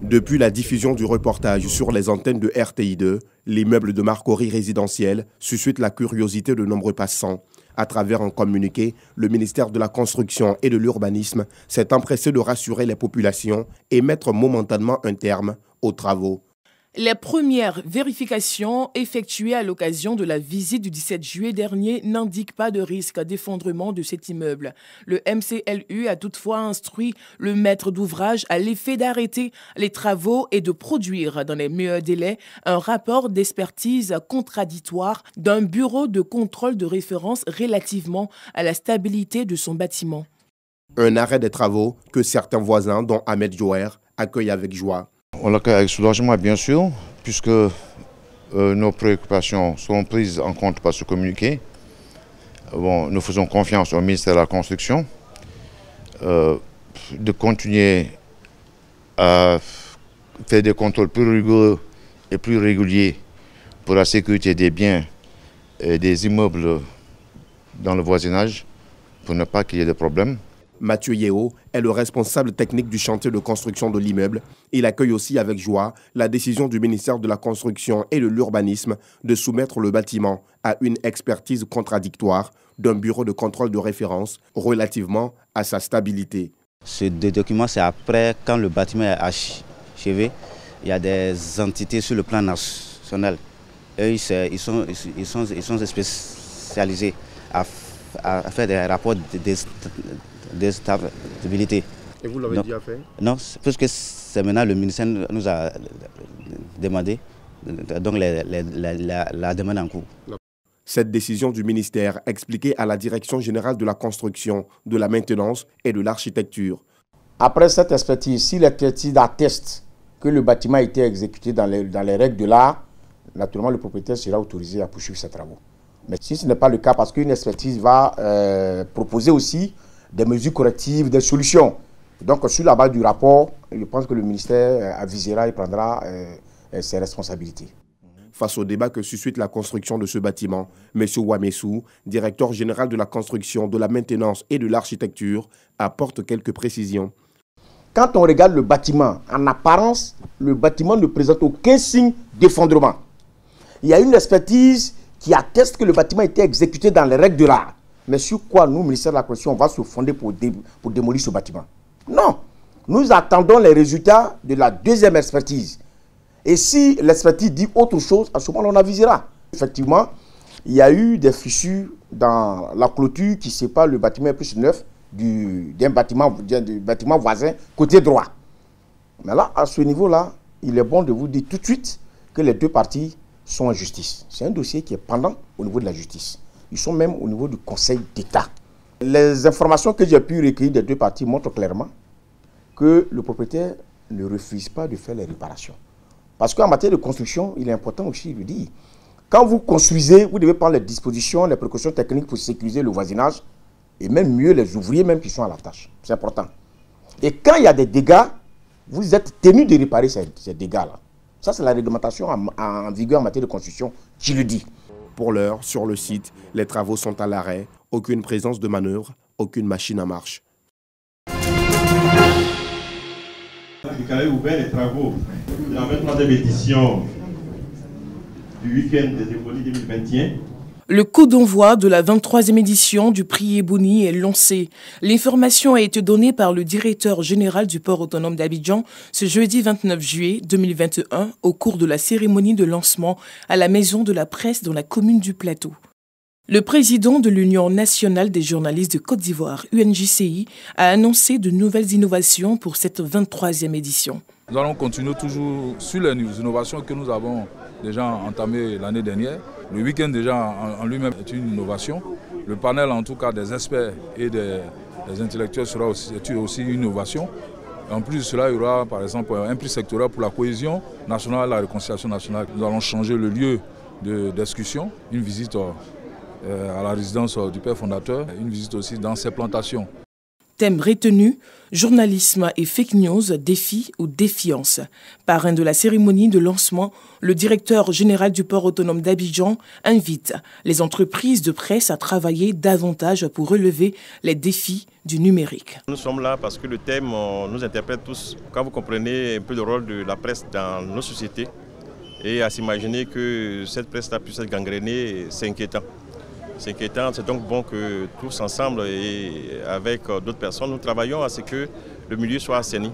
Depuis la diffusion du reportage sur les antennes de RTI2, l'immeuble de Marcory résidentiel suscite la curiosité de nombreux passants. À travers un communiqué, le ministère de la Construction et de l'Urbanisme s'est empressé de rassurer les populations et mettre momentanément un terme aux travaux. Les premières vérifications effectuées à l'occasion de la visite du 17 juillet dernier n'indiquent pas de risque d'effondrement de cet immeuble. Le MCLU a toutefois instruit le maître d'ouvrage à l'effet d'arrêter les travaux et de produire dans les meilleurs délais un rapport d'expertise contradictoire d'un bureau de contrôle de référence relativement à la stabilité de son bâtiment. Un arrêt des travaux que certains voisins, dont Ahmed Jouer, accueillent avec joie. On l'accueille avec soulagement, bien sûr, puisque nos préoccupations seront prises en compte par ce communiqué. Nous faisons confiance au ministère de la Construction de continuer à faire des contrôles plus rigoureux et plus réguliers pour la sécurité des biens et des immeubles dans le voisinage pour ne pas qu'il y ait de problèmes. Mathieu Yeo est le responsable technique du chantier de construction de l'immeuble. Il accueille aussi avec joie la décision du ministère de la Construction et de l'Urbanisme de soumettre le bâtiment à une expertise contradictoire d'un bureau de contrôle de référence relativement à sa stabilité. Ce document, c'est après, quand le bâtiment est achevé, il y a des entités sur le plan national. Eux, ils sont spécialisés à faire des rapports de stabilité. Et vous l'avez déjà fait? Non, puisque c'est maintenant le ministère nous a demandé, donc la demande en cours. Cette décision du ministère expliquée à la Direction générale de la construction, de la maintenance et de l'architecture. Après cette expertise, si l'expertise atteste que le bâtiment a été exécuté dans les règles de l'art, naturellement le propriétaire sera autorisé à poursuivre ses travaux. Mais si ce n'est pas le cas, parce qu'une expertise va proposer aussi des mesures correctives, des solutions. Donc, sur la base du rapport, je pense que le ministère avisera et prendra ses responsabilités. Face au débat que suscite la construction de ce bâtiment, M. Ouamessou, directeur général de la construction, de la maintenance et de l'architecture, apporte quelques précisions. Quand on regarde le bâtiment, en apparence, le bâtiment ne présente aucun signe d'effondrement. Il y a une expertise qui atteste que le bâtiment a été exécuté dans les règles de l'art. Mais sur quoi nous, ministère de la Construction, on va se fonder pour démolir ce bâtiment? Non. Nous attendons les résultats de la deuxième expertise. Et si l'expertise dit autre chose, à ce moment-là, on avisera. Effectivement, il y a eu des fissures dans la clôture qui sépare le bâtiment plus neuf du bâtiment voisin côté droit. Mais là, à ce niveau-là, il est bon de vous dire tout de suite que les deux parties sont en justice. C'est un dossier qui est pendant au niveau de la justice. Ils sont même au niveau du Conseil d'État. Les informations que j'ai pu recueillir des deux parties montrent clairement que le propriétaire ne refuse pas de faire les réparations. Parce qu'en matière de construction, il est important aussi de dire, quand vous construisez, vous devez prendre les dispositions, les précautions techniques pour sécuriser le voisinage et même mieux les ouvriers même qui sont à la tâche. C'est important. Et quand il y a des dégâts, vous êtes tenu de réparer ces dégâts-là. Ça, c'est la réglementation en vigueur en matière de construction qui le dit. Pour l'heure, sur le site, les travaux sont à l'arrêt. Aucune présence de manœuvre, aucune machine en marche. Vous avez ouvert les travaux de la 23e édition du week-end des Ébolies 2021. Le coup d'envoi de la 23e édition du prix Ebouni est lancé. L'information a été donnée par le directeur général du port autonome d'Abidjan ce jeudi 29 juillet 2021 au cours de la cérémonie de lancement à la Maison de la Presse dans la commune du Plateau. Le président de l'Union nationale des journalistes de Côte d'Ivoire, UNJCI, a annoncé de nouvelles innovations pour cette 23e édition. Nous allons continuer toujours sur les innovations que nous avons déjà entamées l'année dernière. Le week-end déjà en lui-même est une innovation. Le panel en tout cas des experts et des intellectuels sera aussi une innovation. En plus de cela, il y aura par exemple un prix sectoriel pour la cohésion nationale et la réconciliation nationale. Nous allons changer le lieu de discussion, une visite à la résidence du père fondateur, une visite aussi dans ses plantations. Thème retenu, journalisme et fake news, défi ou défiance. Parrain de la cérémonie de lancement, le directeur général du port autonome d'Abidjan invite les entreprises de presse à travailler davantage pour relever les défis du numérique. Nous sommes là parce que le thème nous interpelle tous. Quand vous comprenez un peu le rôle de la presse dans nos sociétés et à s'imaginer que cette presse-là puisse être gangrénée, c'est inquiétant. C'est inquiétant, c'est donc bon que tous ensemble et avec d'autres personnes, nous travaillons à ce que le milieu soit assaini,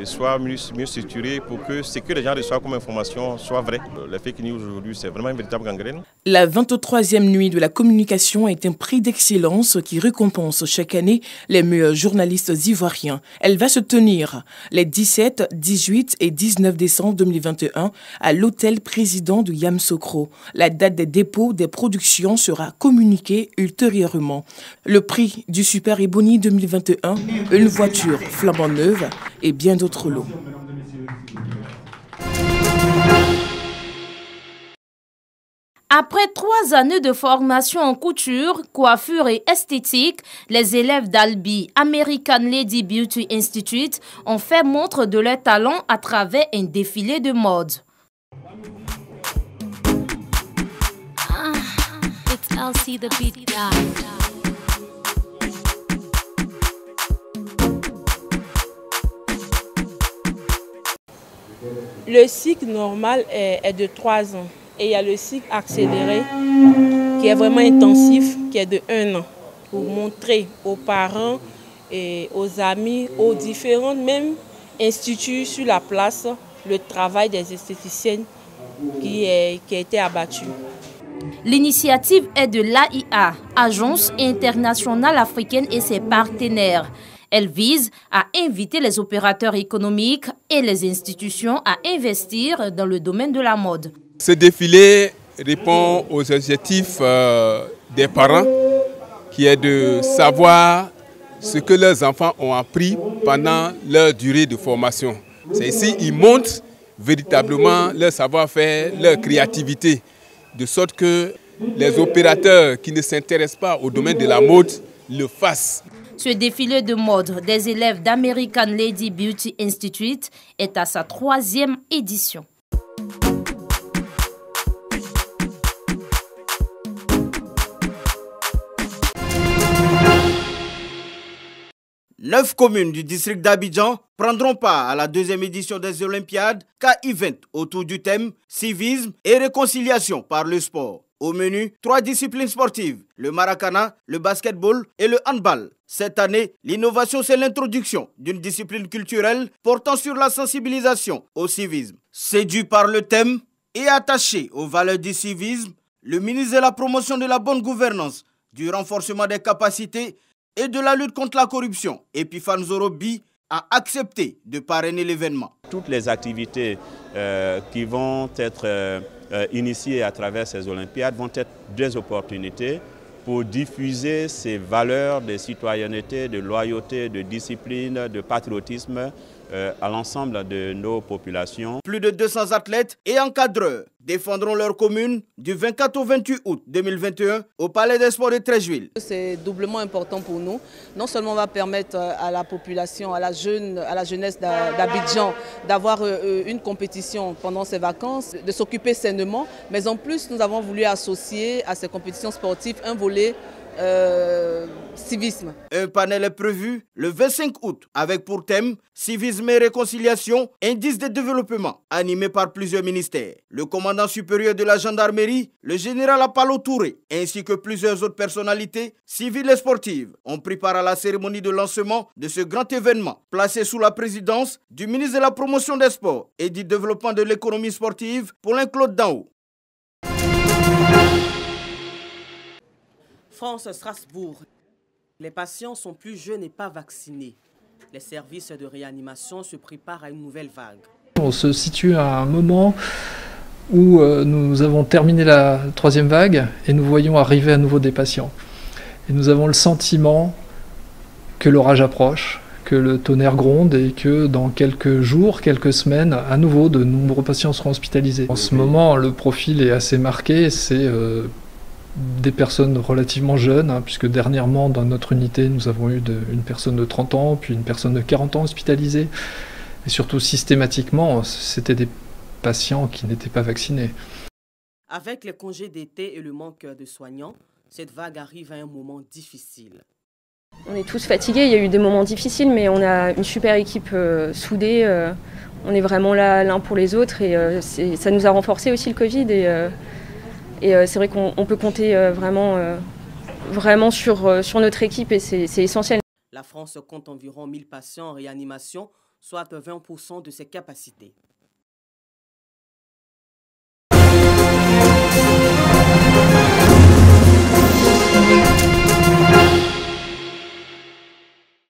soit mieux structuré pour que ce que les gens reçoivent comme information soit vrai. Les fake news aujourd'hui, c'est vraiment une véritable gangrène. La 23e nuit de la communication est un prix d'excellence qui récompense chaque année les meilleurs journalistes ivoiriens. Elle va se tenir les 17, 18 et 19 décembre 2021 à l'hôtel président de Yamoussoukro. La date des dépôts des productions sera communiquée ultérieurement. Le prix du Super Ebony 2021, une voiture flambant neuve et bien d'autres lots. Après 3 années de formation en couture, coiffure et esthétique, les élèves d'Albi American Lady Beauty Institute ont fait montre de leur talent à travers un défilé de mode. It's LC the beat guy. Le cycle normal est de 3 ans et il y a le cycle accéléré qui est vraiment intensif, qui est de 1 an, pour montrer aux parents et aux amis, aux différents même instituts sur la place, le travail des esthéticiennes qui a été abattu. L'initiative est de l'AIA, Agence internationale africaine et ses partenaires. Elle vise à inviter les opérateurs économiques et les institutions à investir dans le domaine de la mode. Ce défilé répond aux objectifs des parents, qui est de savoir ce que leurs enfants ont appris pendant leur durée de formation. C'est ici qu'ils montrent véritablement leur savoir-faire, leur créativité, de sorte que les opérateurs qui ne s'intéressent pas au domaine de la mode le fassent. Ce défilé de mode des élèves d'American Lady Beauty Institute est à sa 3e édition. Neuf communes du district d'Abidjan prendront part à la 2e édition des Olympiades K-Event autour du thème civisme et réconciliation par le sport. Au menu, 3 disciplines sportives, le maracana, le basketball et le handball. Cette année, l'innovation, c'est l'introduction d'une discipline culturelle portant sur la sensibilisation au civisme. Séduit par le thème et attaché aux valeurs du civisme, le ministre de la promotion de la bonne gouvernance, du renforcement des capacités et de la lutte contre la corruption, Epiphane Zorobi, a accepté de parrainer l'événement. Toutes les activités qui vont être initiées à travers ces Olympiades vont être des opportunités pour diffuser ces valeurs de citoyenneté, de loyauté, de discipline, de patriotisme à l'ensemble de nos populations. Plus de 200 athlètes et encadreurs défendront leur commune du 24 au 28 août 2021 au Palais des Sports de Treichville. C'est doublement important pour nous. Non seulement on va permettre à la population, à la jeunesse d'Abidjan d'avoir une compétition pendant ses vacances, de s'occuper sainement, mais en plus nous avons voulu associer à ces compétitions sportives un volet civisme. Un panel est prévu le 25 août avec pour thème civisme et réconciliation, indice de développement, animé par plusieurs ministères. Le commandant supérieur de la gendarmerie, le général Apalo Touré, ainsi que plusieurs autres personnalités civiles et sportives ont pris part à la cérémonie de lancement de ce grand événement, placé sous la présidence du ministre de la promotion des sports et du développement de l'économie sportive, Paulin-Claude Danhaut. France Strasbourg. Les patients sont plus jeunes et pas vaccinés. Les services de réanimation se préparent à une nouvelle vague. On se situe à un moment où nous avons terminé la 3e vague et nous voyons arriver à nouveau des patients. Et nous avons le sentiment que l'orage approche, que le tonnerre gronde et que dans quelques jours, quelques semaines, à nouveau, de nombreux patients seront hospitalisés. En ce moment, le profil est assez marqué, c'est des personnes relativement jeunes, hein, puisque dernièrement dans notre unité nous avons eu une personne de 30 ans, puis une personne de 40 ans hospitalisée. Et surtout systématiquement, c'était des patients qui n'étaient pas vaccinés. Avec les congés d'été et le manque de soignants, cette vague arrive à un moment difficile. On est tous fatigués, il y a eu des moments difficiles, mais on a une super équipe soudée. On est vraiment là l'un pour les autres et ça nous a renforcé aussi le Covid. Et c'est vrai qu'on peut compter vraiment sur notre équipe et c'est essentiel. La France compte environ 1000 patients en réanimation, soit 20% de ses capacités.